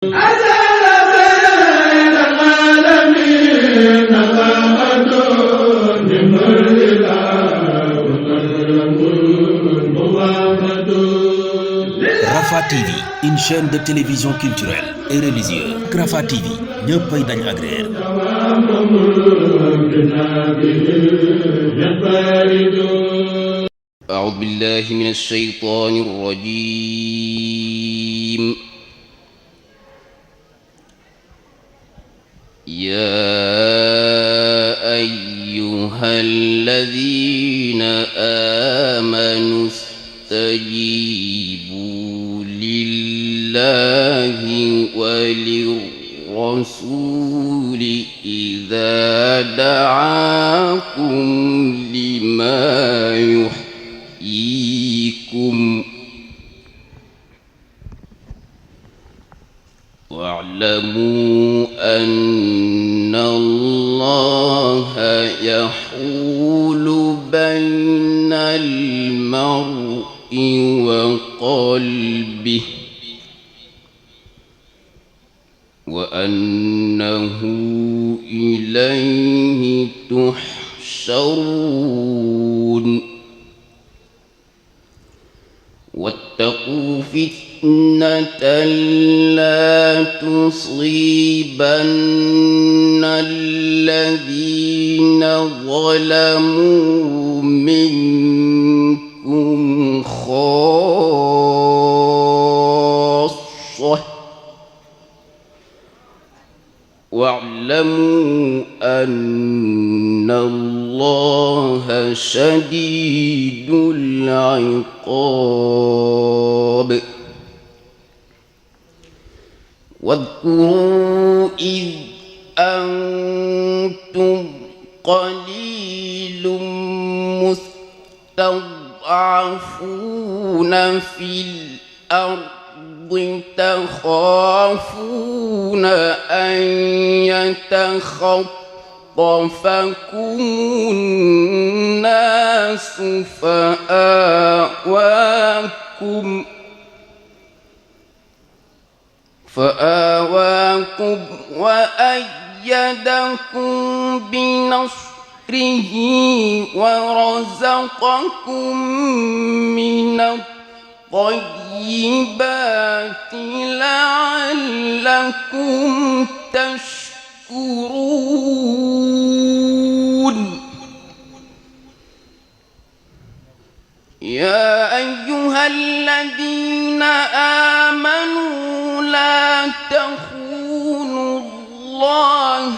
Rafah TV, une chaîne de télévision culturelle et religieuse. Rafah TV, ñëppay dañ agréer. أعوذ بالله من الشيطان الرجيم. يا أيها الذين آمنوا استجيبوا لله وللرسول إذا دعاكم لما يحييكم واعلموا أن الله يحول بين المرء وقلبه وأنه إليه تحشرون واتقوا فتنة لا تصيبن الذين ظلموا منكم خاصة واعلموا أن الله شديد العقاب. واذكروا إذ أنتم قليل مستضعفون في الأرض تخافون أن يتخطفكم الناس فآواكم وأيدكم بنصره ورزقكم من الطيبات لعلكم تشكرون. يا أيها الذين آمنوا لا تخونوا الله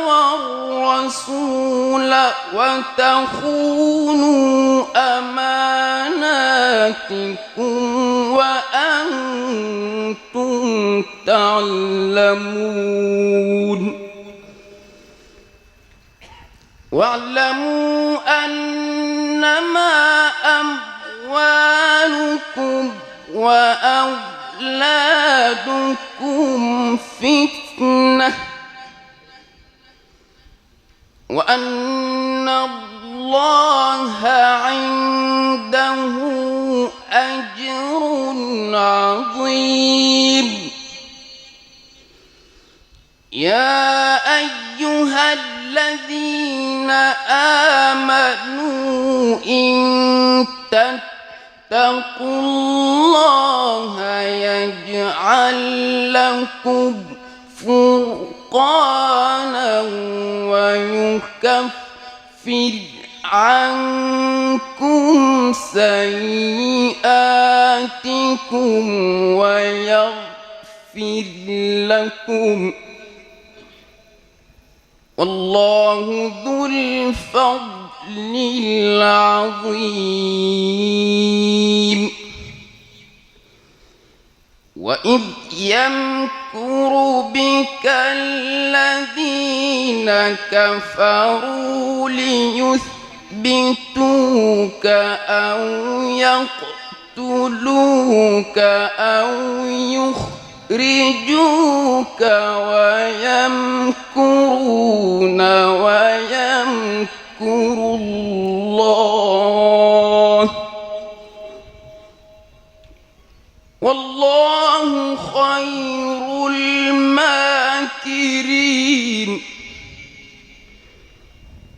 والرسول وتخونوا أماناتكم وأنتم تعلمون. واعلموا أنما أموالكم وأولادكم فتنة وأن الله عنده أجر عظيم. يا أيها الذين آمنوا إن تتقوا الله يجعل لكم فرقانا ويكفر عنكم سيئاتكم ويغفر لكم والله ذو الفضل العظيم. وإذ يمكر بك الذين كفروا ليثبتوك أو يقتلوك أو يخرجوك ويمكرون ويمكر الله والله خير الماكرين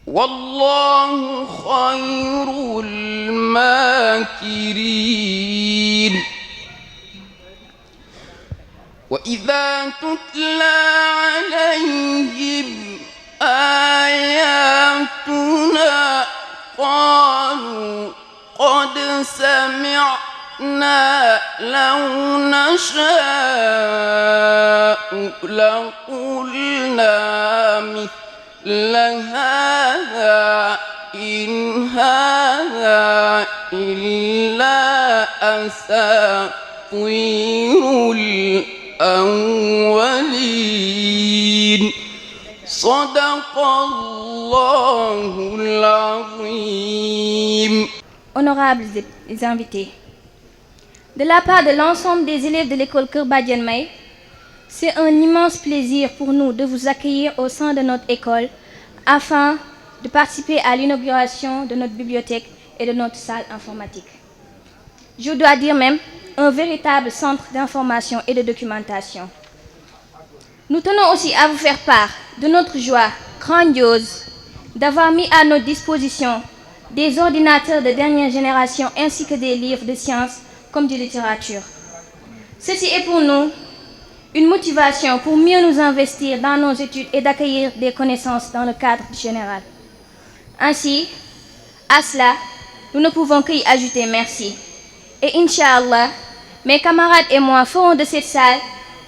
والله خير الماكرين وإذا تتلى عليهم آياتنا قالوا قد سمعنا لو نشاء لقلنا مثل هذا إن هذا إلا أساطير الأولين صدق الله العظيم. Honorables invités, de la part de l'ensemble des élèves de l'école Kër Badiane May, c'est un immense plaisir pour nous de vous accueillir au sein de notre école afin de participer à l'inauguration de notre bibliothèque et de notre salle informatique. Je dois dire même un véritable centre d'information et de documentation. Nous tenons aussi à vous faire part de notre joie grandiose d'avoir mis à notre disposition des ordinateurs de dernière génération ainsi que des livres de sciences comme de littérature. Ceci est pour nous une motivation pour mieux nous investir dans nos études et d'accueillir des connaissances dans le cadre général. Ainsi, à cela, nous ne pouvons qu'y ajouter merci. Et Inch'Allah, mes camarades et moi ferons de cette salle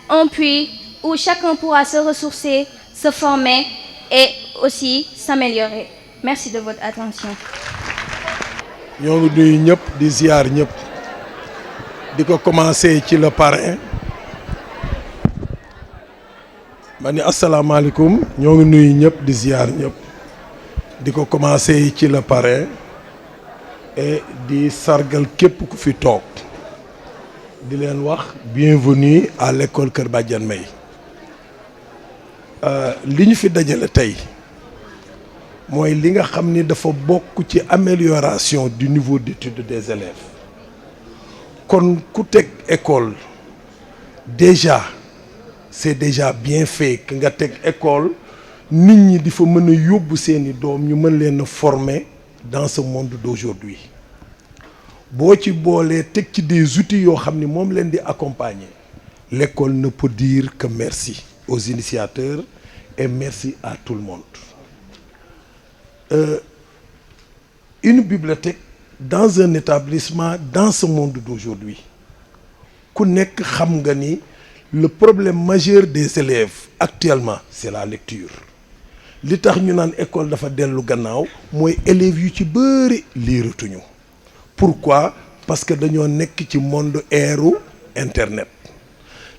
un puits où chacun pourra se ressourcer, se former et aussi s'améliorer. Merci de votre attention. ñoo ngi nuyu ñëpp di ziar ñëpp di ko commencé ci le parrain ma ni asalaamaaleykum ñoo ngi nuyu ñëpp di ziar ñëpp di ko commencé ci le parrain et di sargal képp ku fi toog di leen wax bienvenue à l'école Kër Badiane May li ñu fi dajale tey mooy li nga xam ni dafa bokk ci amélioration du niveau d'étude des élèves kon ku teg école déjà c'est déjà bien fait que nga teg école nit ñi di fa mën a yóbbu seeni doom ñu mën leen a former dans ce monde d'aujourd'hui boo ci boolee teg ci des outils yoo xam ni moom leen di accompagner l'école ne peut dire que merci aux initiateurs et merci à tout le monde. Une bibliothèque dans un établissement dans ce monde d'aujourd'hui ku nekk xam nga ni le problème majeur des élèves actuellement c'est la lecture li tax ñu naan école dafa dellu gannaaw mooy élèves yu ci bëri liiratuñu. Pourquoi? Parce que dañoo nekk ci monde ère internet.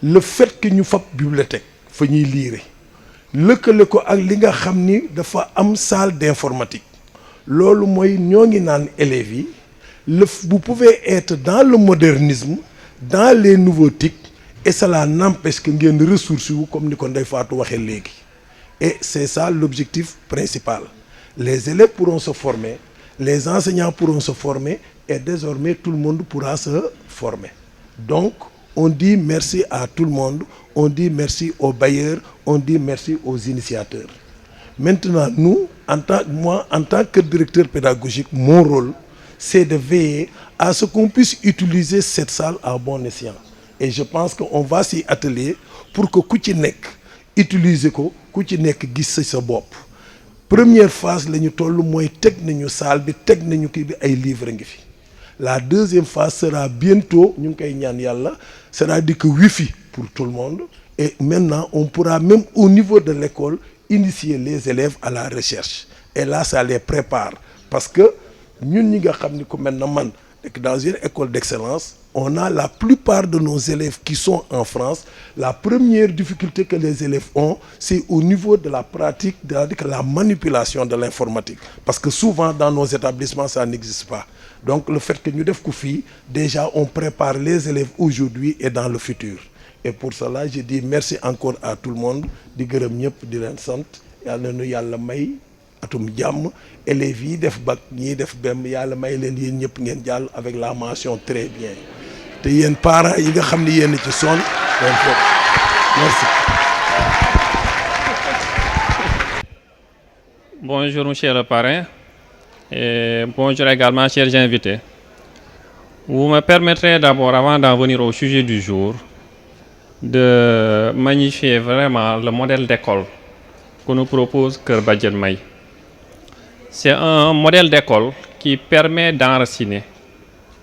Le fait que ñu fab bibliothèque fa ñuy liire lëkkale ko ak li nga xam ni dafa am salle d'informatique loolu mooy ñoo ngi naan élèves yi vous pouvez être dans le modernisme dans les nouveautés et cela n'empêche que ngeen ressources wu comme ni ko Ndeye Fatou waxee léegi et c'est ça l'objectif principal. Les élèves pourront se former, les enseignants pourront se former et désormais tout le monde pourra se former. Donc on dit merci à tout le monde, on dit merci aux bailleurs, on dit merci aux initiateurs. Maintenant, nous, en tant que directeur pédagogique, mon rôle, c'est de veiller à ce qu'on puisse utiliser cette salle à bon escient. Et je pense qu'on va s'y atteler pour que ku ci nekk utiliser ko, ku ci nekk gis sa bopp. Première phase la ñu toll mooy teg nañu salle bi, teg nañu kii bi ay livres ngi fi. La deuxième phase sera bientôt, ñu ngi koy ñaan yàlla, c'est-à-dire que Wi-Fi pour tout le monde. Et maintenant, on pourra même au niveau de l'école initier les élèves à la recherche. Et là, ça les prépare. Parce que ñun ñi nga xam ni ku mel na man dans une école d'excellence, on a la plupart de nos élèves qui sont en France. La première difficulté que les élèves ont, c'est au niveau de la pratique, c'est-à-dire que la manipulation de l'informatique. Parce que souvent, dans nos établissements, ça n'existe pas. Donc, le fait que nous devons faire, déjà, on prépare les élèves aujourd'hui et dans le futur. Et pour cela, je dis merci encore à tout le monde. Di gërëm ñëpp di leen sant. Yàlla na nu Yàlla may atum jàmm élèves yi def bac ñii def BEM yàlla may leen yéen ñëpp ngeen jàll avec la mention très bien te yéen parents yi nga xam ni yéen ci sonn leen foofu merci. Bonjour monsieur le parrain et bonjour également chers invités. Vous me permettrez d'abord, avant d'en venir au sujet du jour, de magnifier vraiment le modèle d'école que nous propose Kër Badiane May. C'est un modèle d'école qui permet d'enraciner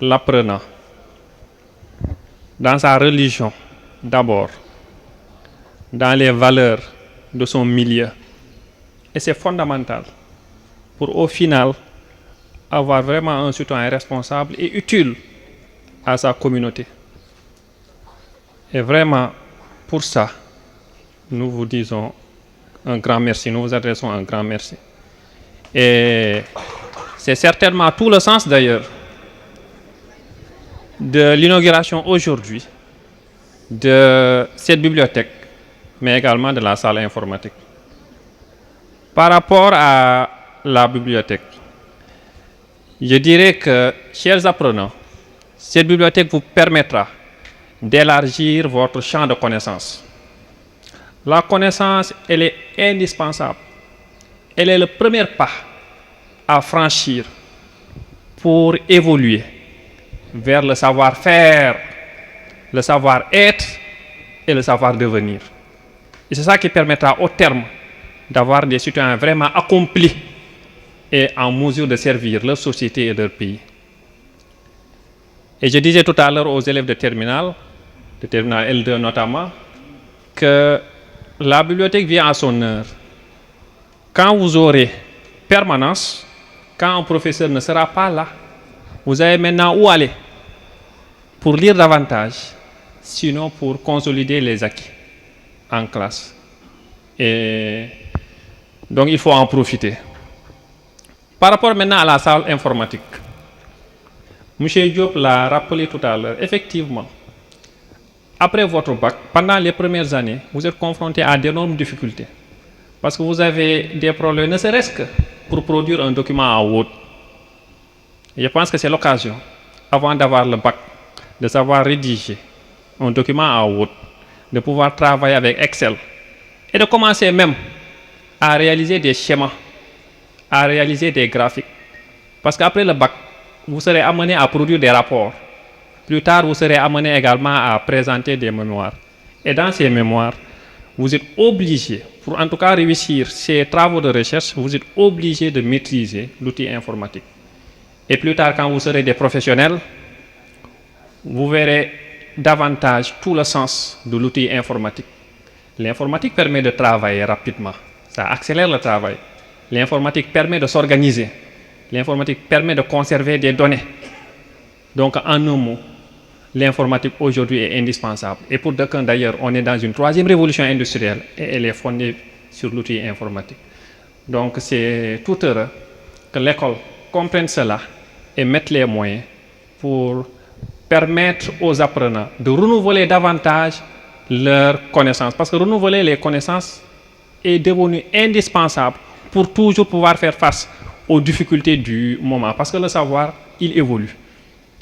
l'apprenant dans sa religion d'abord, dans les valeurs de son milieu. Et c'est fondamental pour au final avoir vraiment un citoyen responsable et utile à sa communauté. Et vraiment, pour ça, nous vous disons un grand merci, nous vous adressons un grand merci. Et c'est certainement tout le sens d'ailleurs de l'inauguration aujourd'hui de cette bibliothèque, mais également de la salle informatique. Par rapport à la bibliothèque, je dirais que, chers apprenants, cette bibliothèque vous permettra d'élargir votre champ de connaissances. La connaissance, elle est indispensable. Elle est le premier pas à franchir pour évoluer vers le savoir-faire, le savoir-être et le savoir-devenir. Et c'est ça qui permettra au terme d'avoir des citoyens vraiment accomplis et en mesure de servir leur société et leur pays. Et je disais tout à l'heure aux élèves de terminale L2 notamment, que la bibliothèque vient à son heure. Quand vous aurez permanence, quand un professeur ne sera pas là, vous avez maintenant où aller pour lire davantage, sinon pour consolider les acquis en classe. Et donc il faut en profiter. Par rapport maintenant à la salle informatique, M. Diop l'a rappelé tout à l'heure, effectivement, après votre bac, pendant les premières années, vous êtes confronté à d'énormes difficultés. Parce que vous avez des problèmes, ne serait-ce que pour produire un document en Word. Et je pense que c'est l'occasion, avant d'avoir le bac, de savoir rédiger un document en Word, de pouvoir travailler avec Excel et de commencer même à réaliser des schémas, à réaliser des graphiques. Parce qu'après le bac, vous serez amené à produire des rapports. Plus tard, vous serez amené également à présenter des mémoires. Et dans ces mémoires, vous êtes obligé, pour en tout cas réussir ces travaux de recherche, vous êtes obligé de maîtriser l'outil informatique. Et plus tard, quand vous serez des professionnels, vous verrez davantage tout le sens de l'outil informatique. L'informatique permet de travailler rapidement. Ça accélère le travail. L'informatique permet de s'organiser. L'informatique permet de conserver des données. Donc, en un mot, l'informatique aujourd'hui est indispensable. Et pour d'aucuns d'ailleurs, on est dans une troisième révolution industrielle et elle est fondée sur l'outil informatique. Donc, c'est tout heureux que l'école comprenne cela et mette les moyens pour permettre aux apprenants de renouveler davantage leurs connaissances. Parce que renouveler les connaissances est devenu indispensable pour toujours pouvoir faire face aux difficultés du moment. Parce que le savoir, il évolue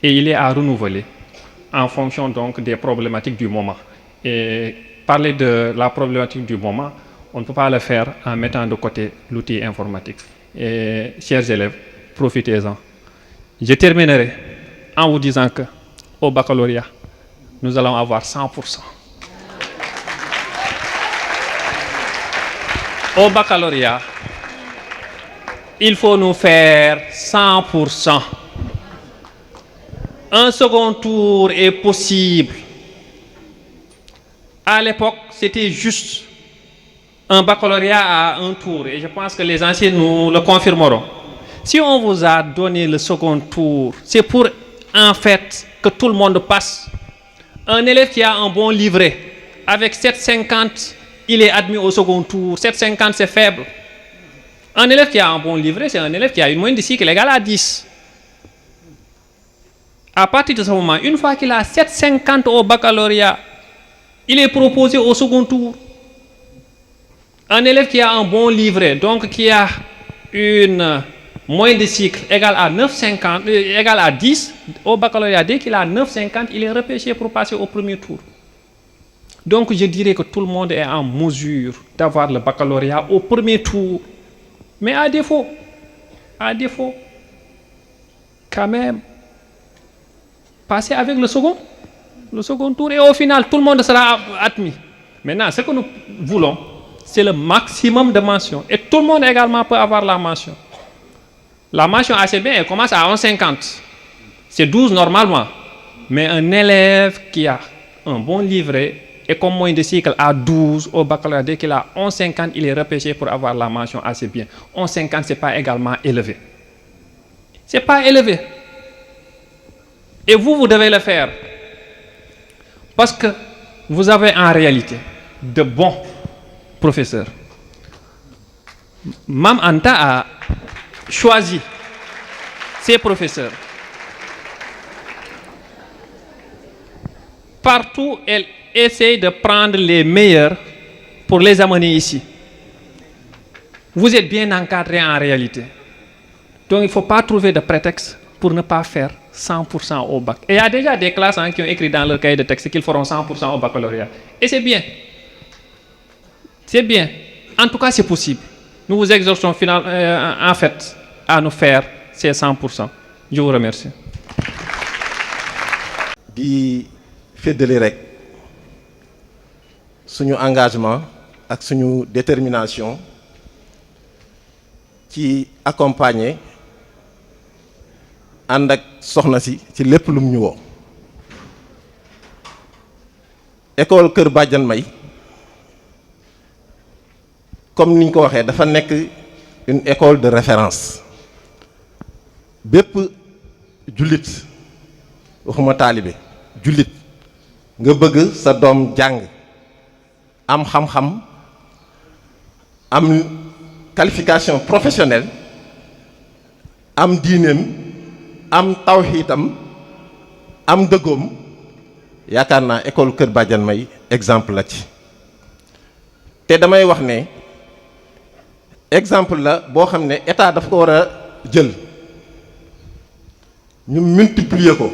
et il est à renouveler en fonction donc des problématiques du moment. Et parler de la problématique du moment, on ne peut pas le faire en mettant de côté l'outil informatique. Et chers élèves, profitez-en. Je terminerai en vous disant que au baccalauréat, nous allons avoir 100%. Au baccalauréat, il faut nous faire 100%. Un second tour est possible. À l'époque, c'était juste un baccalauréat à un tour. Et je pense que les anciens nous le confirmeront. Si on vous a donné le second tour, c'est pour en fait que tout le monde passe. Un élève qui a un bon livret, avec 7,50, il est admis au second tour. 7,50, c'est faible. Un élève qui a un bon livret, c'est un élève qui a une moyenne de cycle égale à 10. À partir de ce moment, une fois qu'il a 7,50 au baccalauréat, il est proposé au second tour. Un élève qui a un bon livret, donc qui a une moyenne de cycle égale à 9,50, égale à 10 au baccalauréat, dès qu'il a 9,50, il est repêché pour passer au premier tour. Donc je dirais que tout le monde est en mesure d'avoir le baccalauréat au premier tour. Mais à défaut, quand même, passer avec le second tour, et au final, tout le monde sera admis. Maintenant, ce que nous voulons, c'est le maximum de mentions. Et tout le monde également peut avoir la mention. La mention assez bien, elle commence à 11,50. C'est 12 normalement. Mais un élève qui a un bon livret et comme moyenne de cycle à 12 au baccalauréat, dès qu'il a 11,50, il est repêché pour avoir la mention assez bien. 11,50, ce n'est pas également élevé. Ce n'est pas élevé. Et vous devez le faire. Parce que vous avez en réalité de bons professeurs. Mam Anta a choisi ses professeurs. Partout, elle essaye de prendre les meilleurs pour les amener ici. Vous êtes bien encadré en réalité. Donc il ne faut pas trouver de prétexte pour ne pas faire 100% au bac. Et il y a déjà des classes qui ont écrit dans leur cahier de texte qu'ils feront 100% au baccalauréat. Et c'est bien. C'est bien. En tout cas, c'est possible. Nous vous exhortons en fait à nous faire ces 100%. Je vous remercie. Di féddali rek suñu engagement ak suñu détermination ci accompagner ànd ak soxna si ci lépp lum ñu woo. École Kër Badiane May comme niñ ko waxee dafa nekk une école de référence. Bépp jullit waxuma taalibe jullit nga bëgg sa doom jàng am xam-xam am qualification professionnelle am diineem am tawhiidam am dëggoom yaakaar naa école Kër Badiane May exemple la ci. te damay wax ne exemple la boo xam ne état daf ko war a jël ñu multiplier ko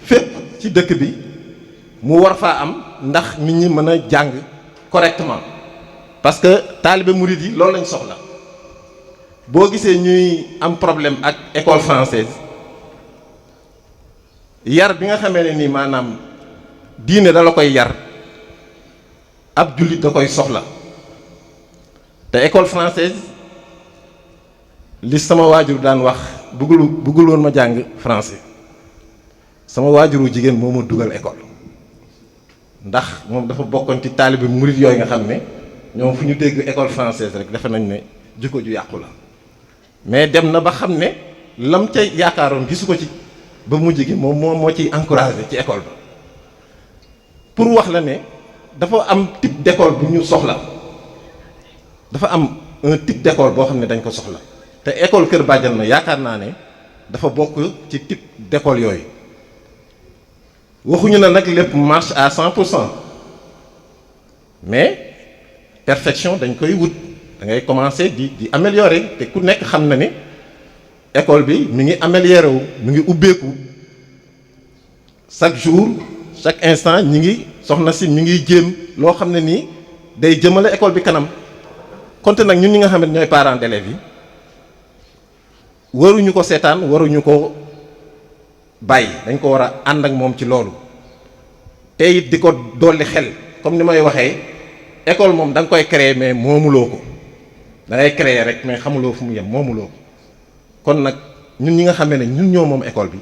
fépp ci dëkk bi mu war faa am ndax nit ñi mën a jàng correctement parce que taalibe murid yi loolu lañ soxla. boo gisee ñuy am problème ak école française yar bi nga xamee ne nii maanaam diine da la koy yar ab jullit da koy soxla te école française li sama waajur daan wax bëggul woon ma jàng français sama waajuru jigéen moo ma dugal école ndax moom dafa bokkoon ci taalibe murid yooyu nga xam ne ñoom fu ñu dégg école française rek defe nañ ne jikko ju yàqu la mais dem na ba xam ne lam ca yaakaaroon gisu ko ci ba mujj gi moom moo ciy encouragé ci école ba pour wax la ne dafa am type d'école bu ñu soxla dafa am un type d'école boo xam ne dañ ko soxla te école Kër Badiane May yaakaar naa ne dafa bokk ci type d'école yooyu waxuñu na nag lépp marche à 100% mais perfection dañ koy wut da ngay commencer di améliorer te ku nekk xam na ne école bi mi ngi amélioré wu mi ngi ubbeeku chaque jour chaque instant ñi ngi soxna si mi ngi jéem loo xam ne nii day jëmale école bi kanam konte nag ñun ñi nga xam ne ñooy parents d'élèves yi waruñu ko seetaan waruñu ko bàyyi dañ ko war a ànd ak moom ci loolu te it di ko dolli xel comme ni may waxee école moom da nga koy créer mais moomuloo ko da ngay créer rek mais xamuloo fu mu yem moomuloo ko kon nag ñun ñi nga xam ne ñun ñoo moom école bi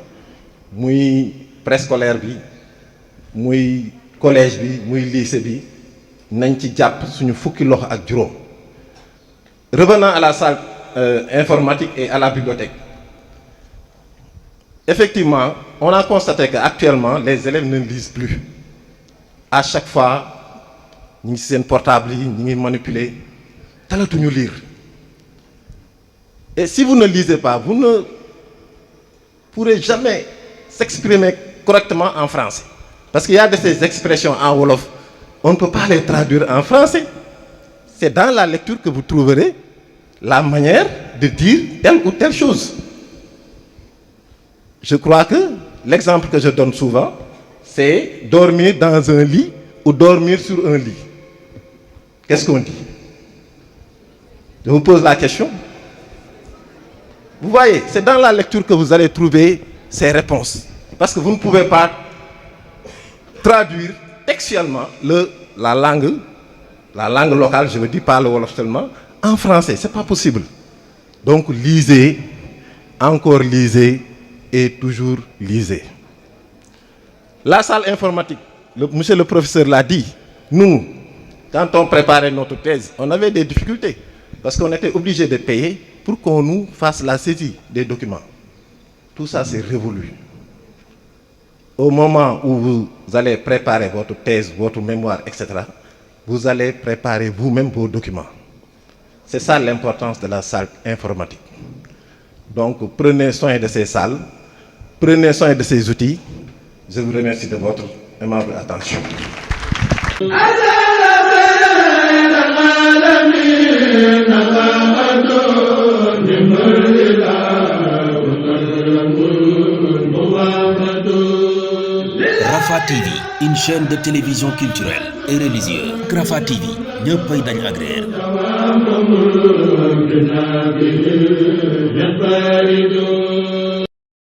muy préscolaire bi muy collège bi muy lycée bi nañ ci jàpp suñu fukki loxo ak juróom. Revenant à la salle informatique et à la bibliothèque. Effectivement, on a constaté qu'actuellement, les élèves ne lisent plus. À chaque fois, ils ont un portable, ils manipulent, ils lire. Et si vous ne lisez pas, vous ne pourrez jamais s'exprimer correctement en français. Parce qu'il y a de ces expressions en Wolof, on ne peut pas les traduire en français. C'est dans la lecture que vous trouverez la manière de dire telle ou telle chose. Je crois que l'exemple que je donne souvent, c'est dormir dans un lit ou dormir sur un lit. Qu'est-ce qu'on dit? Je vous pose la question. Vous voyez, c'est dans la lecture que vous allez trouver ces réponses. Parce que vous ne pouvez pas traduire textuellement la langue locale, je ne dis pas le Wolof seulement, en français. Ce n'est pas possible. Donc lisez, encore lisez et toujours lisez. La salle informatique, monsieur le professeur l'a dit, nous, quand on préparait notre thèse, on avait des difficultés parce qu'on était obligé de payer pour qu'on nous fasse la saisie des documents. Tout ça, c'est révolu. Au moment où vous allez préparer votre thèse, votre mémoire, etc., vous allez préparer vous-même vos documents. C'est ça l'importance de la salle informatique. Donc, prenez soin de ces salles, prenez soin de ces outils. Je vous remercie de votre aimable attention. Rafah TV, une chaîne de télévision culturelle et religieuse. Rafah TV, ñëppay dañ agréer.